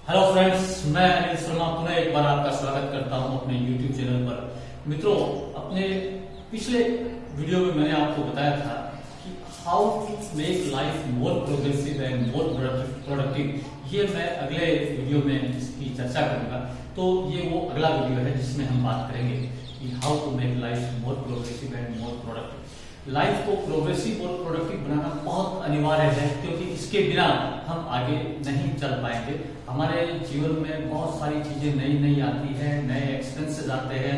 Hello friends, मैं अनिल शर्मा पुनः एक बार आपका स्वागत करता हूं अपने YouTube चैनल पर। मित्रों, अपने पिछले वीडियो में मैंने आपको बताया था कि how to make life more progressive and more productive. ये मैं अगले वीडियो में इसकी चर्चा करूंगा। तो ये वो अगला वीडियो है जिसमें हम बात करेंगे कि how to make life more progressive and more productive. Life को प्रोग्रेसिव और प्रोडक्टिव बनाना बहुत अनिवार्य है, क्योंकि इसके बिना हम आगे नहीं चल पाएंगे। हमारे जीवन में बहुत सारी चीजें नई नई आती है, नए एक्सपेंसेस आते हैं,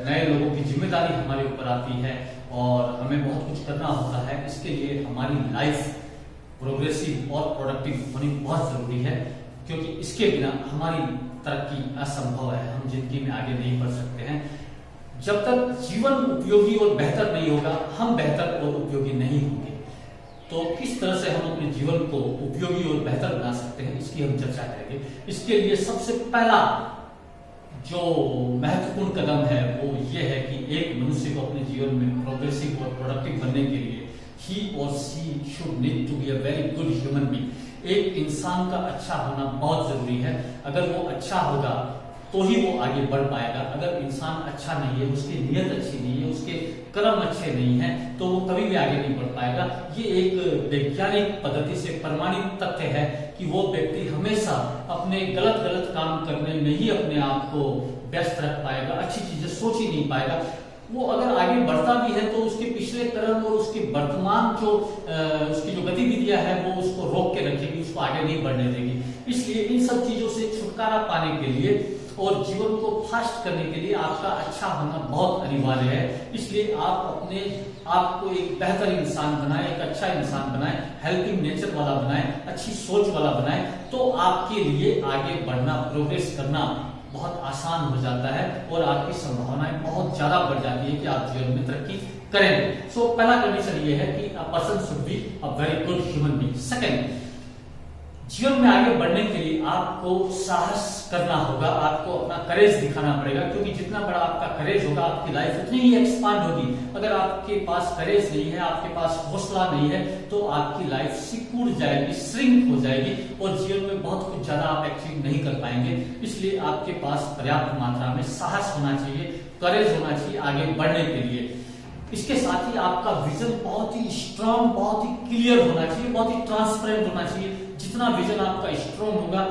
नए लोगों की जिम्मेदारी हमारे ऊपर आती है और हमें बहुत कुछ करना होता है। इसके लिए हमारी लाइफ प्रोग्रेसिव और प्रोडक्टिव होनी बहुत जरूरी है, क्योंकि इसके बिना हमारी तरक्की असंभव है। हम जिंदगी में आगे नहीं बढ़ सकते हैं। जब तक जीवन उपयोगी और बेहतर नहीं होगा, हम बेहतर और उपयोगी नहीं होंगे। तो किस तरह से हम अपने जीवन को उपयोगी और बेहतर बना सकते हैं, इसकी हम चर्चा करेंगे। इसके लिए सबसे पहला जो महत्वपूर्ण कदम है वो ये है कि एक मनुष्य को अपने जीवन में प्रोग्रेसिव और प्रोडक्टिव बनने के लिए ही और see should need to be a very good human being. एक इंसान का अच्छा होना बहुत जरूरी है। अगर वो अच्छा होगा तो ही वो आगे बढ़ पाएगा। अगर इंसान अच्छा नहीं है, उसकी नीयत अच्छी नहीं है, उसके कर्म अच्छे नहीं है, तो वो कभी भी आगे नहीं बढ़ पाएगा। ये एक वैज्ञानिक पद्धति से प्रमाणित तथ्य है कि वो व्यक्ति हमेशा अपने गलत गलत काम करने में ही अपने आप को व्यस्त रख पाएगा, अच्छी चीजें सोच ही नहीं पाएगा। वो अगर आगे बढ़ता भी है तो उसके पिछले कर्म और उसके वर्तमान उसकी जो गतिविधियां है वो उसको रोक के रखेगी, उसको आगे नहीं बढ़ने देगी। इसलिए इन सब चीजों से छुटकारा पाने के लिए और जीवन को फास्ट करने के लिए आपका अच्छा होना बहुत अनिवार्य है। इसलिए आप अपने आप को एक बेहतर इंसान बनाए, एक अच्छा इंसान बनाए, हेल्पिंग नेचर वाला बनाए, अच्छी सोच वाला बनाए, तो आपके लिए आगे बढ़ना, प्रोग्रेस करना बहुत आसान हो जाता है और आपकी संभावनाएं बहुत ज्यादा बढ़ जाती है कि आप जीवन में तरक्की करेंगे। सो पहला कंडीशन ये है कि a person should be a very good human being. Second, जीवन में आगे बढ़ने के लिए आपको साहस करना होगा, आपको अपना करेज दिखाना पड़ेगा, क्योंकि जितना बड़ा आपका करेज होगा आपकी लाइफ उतनी ही एक्सपांड होगी। अगर आपके पास करेज नहीं है, आपके पास हौसला नहीं है, तो आपकी लाइफ सिकुड़ जाएगी, श्रिंक हो जाएगी और जीवन में बहुत कुछ ज्यादा आप अचीव नहीं कर पाएंगे। इसलिए आपके पास पर्याप्त मात्रा में साहस होना चाहिए, करेज होना चाहिए आगे बढ़ने के लिए। इसके साथ ही आपका विजन बहुत ही स्ट्रांग, बहुत ही क्लियर होना चाहिए, बहुत ही ट्रांसपेरेंट होना चाहिए। जितना विजन आपका स्ट्रांग होगा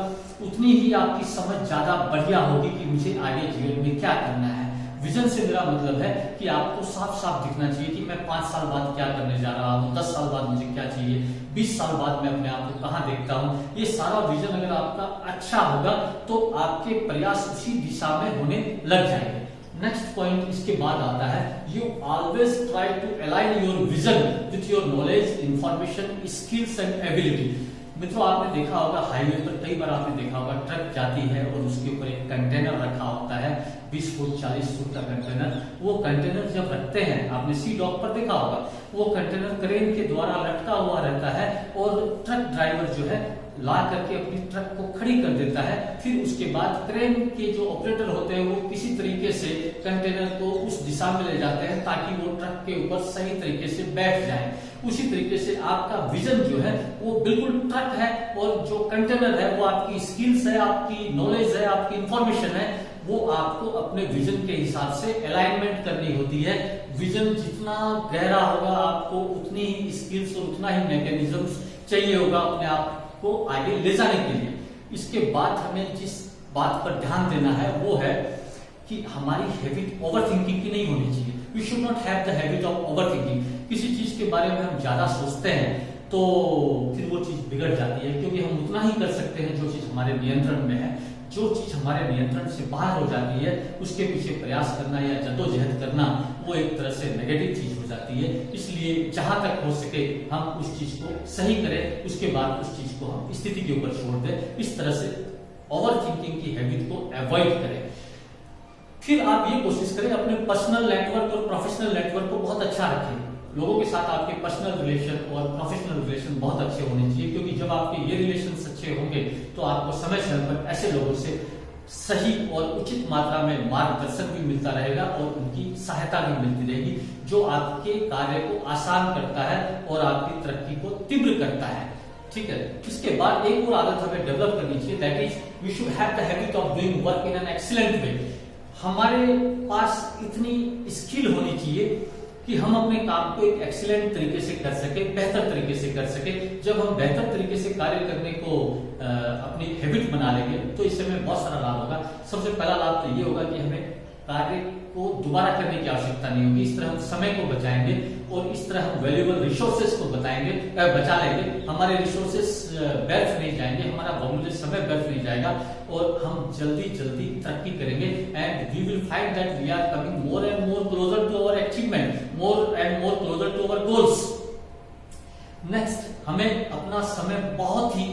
उतनी ही आपकी समझ ज्यादा बढ़िया होगी कि मुझे आगे जीवन में क्या करना है। विजन से मेरा मतलब है कि आपको साफ साफ दिखना चाहिए कि मैं 5 साल बाद क्या करने जा रहा हूँ, 10 साल बाद मुझे क्या चाहिए, 20 साल बाद मैं अपने आप को कहाँ देखता हूँ। ये सारा विजन अगर आपका अच्छा होगा तो आपके प्रयास उसी दिशा में होने लग जाएंगे। नेक्स्ट पॉइंट इसके बाद आता है, you always try to align your vision with your knowledge, information, skills and ability. मित्रों, आपने देखा होगा हाईवे पर कई बार आपने देखा होगा ट्रक जाती है और उसके ऊपर एक कंटेनर रखा होता है, 20 फुट 40 फुट का कंटेनर। वो कंटेनर जब रखते हैं, आपने सी डॉक पर देखा होगा, वो कंटेनर क्रेन के द्वारा लटका हुआ रहता है और ट्रक ड्राइवर जो है ला करके अपनी ट्रक को खड़ी कर देता है। फिर उसके बाद क्रेन के जो ऑपरेटर होते हैं वो किसी तरीके से कंटेनर को उस दिशा में ले जाते हैं ताकि वो ट्रक के ऊपर सही तरीके से बैठ जाए। उसी तरीके से आपका विजन जो है वो बिल्कुल ट्रक है और जो कंटेनर है वो आपकी स्किल्स है, आपकी नॉलेज है, आपकी इंफॉर्मेशन है। वो आपको अपने विजन के हिसाब से अलाइनमेंट करनी होती है। विजन जितना गहरा होगा आपको उतनी ही स्किल्स और उतना ही मैकेनिज्म चाहिए होगा अपने आप को आगे ले जाने के लिए। इसके बाद हमें जिस बात पर ध्यान देना है वो है कि हमारी हैबिट ओवरथिंकिंग की नहीं होनी चाहिए। We should not have the habit of overthinking. किसी चीज के बारे में हम ज्यादा सोचते हैं तो फिर वो चीज बिगड़ जाती है, क्योंकि हम उतना ही कर सकते हैं जो चीज हमारे नियंत्रण में है। जो चीज हमारे नियंत्रण से बाहर हो जाती है उसके पीछे प्रयास करना या जद्दोजहद करना वो एक तरह से नेगेटिव चीज हो जाती है। इसलिए जहां तक हो सके हम उस चीज को सही करें, उसके बाद उस चीज को हम स्थिति के ऊपर छोड़ दें। इस तरह से ओवर थिंकिंग की हैबिट को अवॉइड करें। फिर आप ये कोशिश करें अपने पर्सनल नेटवर्क और प्रोफेशनल नेटवर्क को बहुत अच्छा रखें। लोगों के साथ आपके पर्सनल रिलेशन और प्रोफेशनल रिलेशन बहुत अच्छे होने चाहिए, क्योंकि जब आपके ये रिलेशन अच्छे होंगे तो आपको समय समय पर ऐसे लोगों से सही और उचित मात्रा में मार्गदर्शन भी मिलता रहेगा और उनकी सहायता भी मिलती रहेगी, जो आपके कार्य को आसान करता है और आपकी तरक्की को तीव्र करता है। ठीक है। इसके बाद एक और आदत हमें डेवलप करनी चाहिए, that is we should have the habit of doing work in an excellent way. हमारे पास इतनी स्किल होनी चाहिए कि हम अपने काम को एक एक्सीलेंट तरीके से कर सके, बेहतर तरीके से कर सके। जब हम बेहतर तरीके से कार्य करने को अपनी हैबिट बना लेंगे तो इससे हमें बहुत सारा लाभ होगा। सबसे पहला लाभ तो ये होगा कि हमें कार्य को दोबारा करने की आवश्यकता नहीं होगी। इस तरह हम समय को बचाएंगे और इस तरह हम वैल्यूएबल रिसोर्सेज को बचा लेंगे। हमारे रिसोर्सेज व्यर्थ नहीं जाएंगे, हमारा बहुमूल्य समय व्यर्थ नहीं जाएगा और हम जल्दी जल्दी तरक्की करेंगे। And we will find that we are coming more and more closer to our achievement, more and more closer to our goals. Next, हमें अपना समय बहुत ही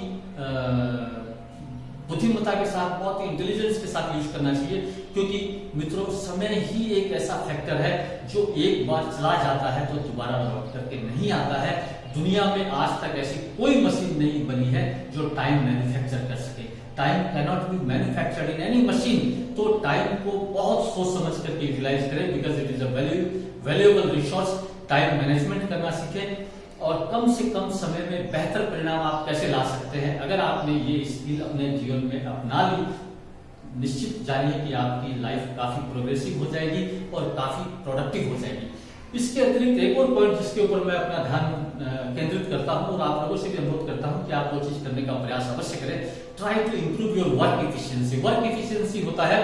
बुद्धिमत्ता के साथ, बहुत ही इंटेलिजेंस के साथ यूज करना चाहिए, क्योंकि मित्रों समय ही एक ऐसा फैक्टर है जो एक बार चला जाता है तो दोबारा लौट करके नहीं आता है। दुनिया में आज तक ऐसी कोई मशीन नहीं बनी है जो टाइम मैन्युफैक्चर कर सके। Time cannot be manufactured in any machine. तो टाइम को बहुत सोच समझ करके यूटिलाइज करें, because it is a valuable resource. Time management करना सीखें और कम से कम समय में बेहतर परिणाम आप कैसे ला सकते हैं। अगर आपने ये स्किल अपने जीवन में अपना ली, निश्चित जानिए कि आपकी लाइफ काफी प्रोग्रेसिव हो जाएगी और काफी प्रोडक्टिव हो जाएगी। इसके अतिरिक्त एक और पॉइंट जिसके ऊपर मैं अपना ध्यान केंद्रित करता हूं और आप लोगों से भी अनुरोध करता हूं कि आप वो चीज करने का प्रयास अवश्य करें। Try to improve your work efficiency. Work efficiency होता है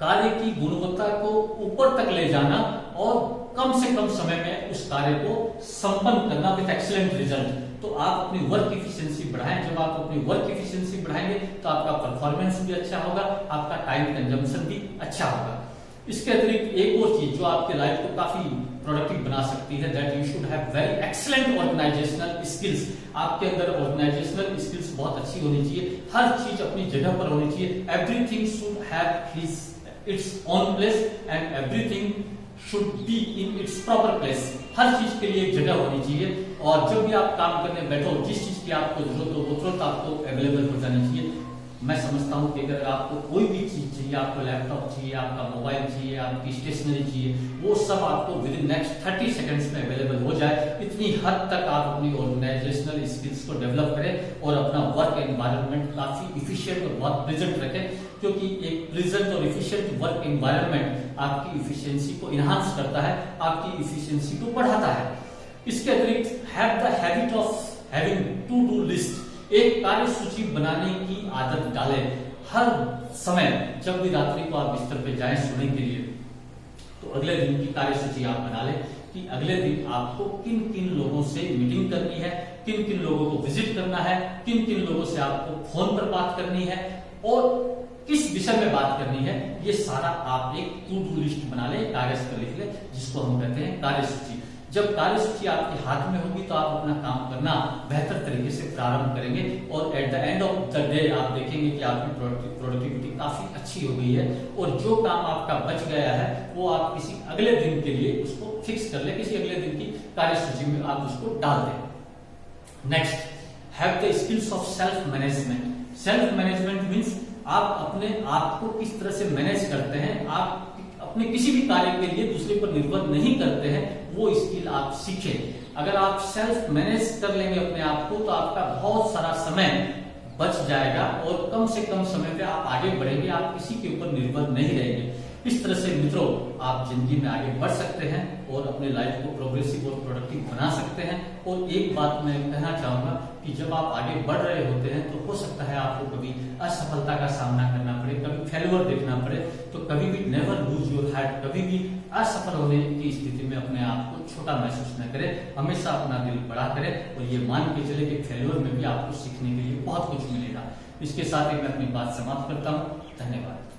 कार्य की गुणवत्ता को ऊपर तक ले जाना और कम से कम समय में उस कार्य को संपन्न करना विद एक्सीलेंट रिजल्ट। तो आप अपनी वर्क एफिशिएंसी बढ़ाएं। जब आप अपनी वर्क एफिशिएंसी बढ़ाएंगे तो आपका परफॉर्मेंस भी अच्छा होगा, आपका टाइम कंजम्पशन भी अच्छा होगा। इसके अतिरिक्त एक और चीज जो आपके लाइफ को काफी प्रोडक्टिव बना सकती है, that you should have very excellent organizational skills. आपके अंदर ऑर्गेनाइजेशनल स्किल्स बहुत अच्छी होनी चाहिए, हर चीज अपनी जगह पर होनी चाहिए। Everything should have its on place and everything should be in its proper place. हर चीज के लिए एक जगह होनी चाहिए और जब भी आप काम करने बैठो, जिस चीज की आपको जरूरत हो वो तुरंत आपको अवेलेबल हो जानी चाहिए। मैं समझता हूं कि अगर आपको कोई भी चीज चाहिए, आपको लैपटॉप चाहिए, आपका मोबाइल चाहिए, आपकी स्टेशनरी चाहिए, वो सब आपको विद इन नेक्स्ट 30 सेकंड्स में अवेलेबल हो जाए। इतनी हद तक आप अपनी ऑर्गेनाइजेशनल स्किल्स को डेवलप करें और अपना वर्क एनवायरनमेंट काफी इफिशिएंट और बहुत प्रेजेंट रखें, क्योंकि एक प्रेजेंट और इफिशिएंट वर्क एनवायरनमेंट आपकी इफिशिएंसी को इनहांस करता है, आपकी इफिशिएंसी को बढ़ाता है। इसके अतिरिक्त have the habit of having to do list. एक कार्य सूची बनाने की आदत डालें। हर समय जब भी रात्रि को आप बिस्तर पे जाएं सोने के लिए, तो अगले दिन की कार्य सूची आप बना लें कि अगले दिन आपको किन किन लोगों से मीटिंग करनी है, किन किन लोगों को विजिट करना है, किन किन लोगों से आपको फोन पर बात करनी है और किस विषय में बात करनी है। ये सारा आप एक टू डू लिस्ट बना लें, कागज पर लिख लें, जिसको हम कहते हैं कार्य सूची। जब कार्य सूची आपके हाथ में होगी तो आप अपना काम करना बेहतर तरीके से प्रारंभ करेंगे और at the end of the day आप देखेंगे कि आपकी प्रोडक्टिविटी काफी अच्छी हो गई है और जो काम आपका बच गया है वो आप किसी अगले दिन के लिए उसको फिक्स कर ले, किसी अगले दिन की कार्य सूची में आप उसको डाल दें। Next, have the skills of self management. Self management means आप अपने आप को किस तरह से मैनेज करते हैं। आप अपने किसी भी कार्य के लिए दूसरे पर निर्भर नहीं करते हैं, वो स्किल आप सीखें। अगर आप सेल्फ मैनेज कर लेंगे अपने आप को तो आपका बहुत सारा समय बच जाएगा और कम से कम समय पे आप आगे बढ़ेंगे, आप किसी के ऊपर निर्भर नहीं रहेंगे। इस तरह से मित्रों आप जिंदगी में आगे बढ़ सकते हैं और अपने लाइफ को प्रोग्रेसिव और प्रोडक्टिव बना सकते हैं। और एक बात मैं कहना चाहूंगा कि जब आप आगे बढ़ रहे होते हैं तो हो सकता है आपको कभी असफलता का सामना करना पड़े, कभी फेल्योर देखना पड़े, तो कभी भी नेवर लूज योर हार्ट, कभी भी असफल होने की स्थिति में अपने आप को छोटा महसूस न करें। हमेशा अपना दिल बड़ा करें और ये मान के चले कि फेल्योर में भी आपको सीखने के लिए बहुत कुछ मिलेगा। इसके साथ ही मैं अपनी बात समाप्त करता हूँ। धन्यवाद।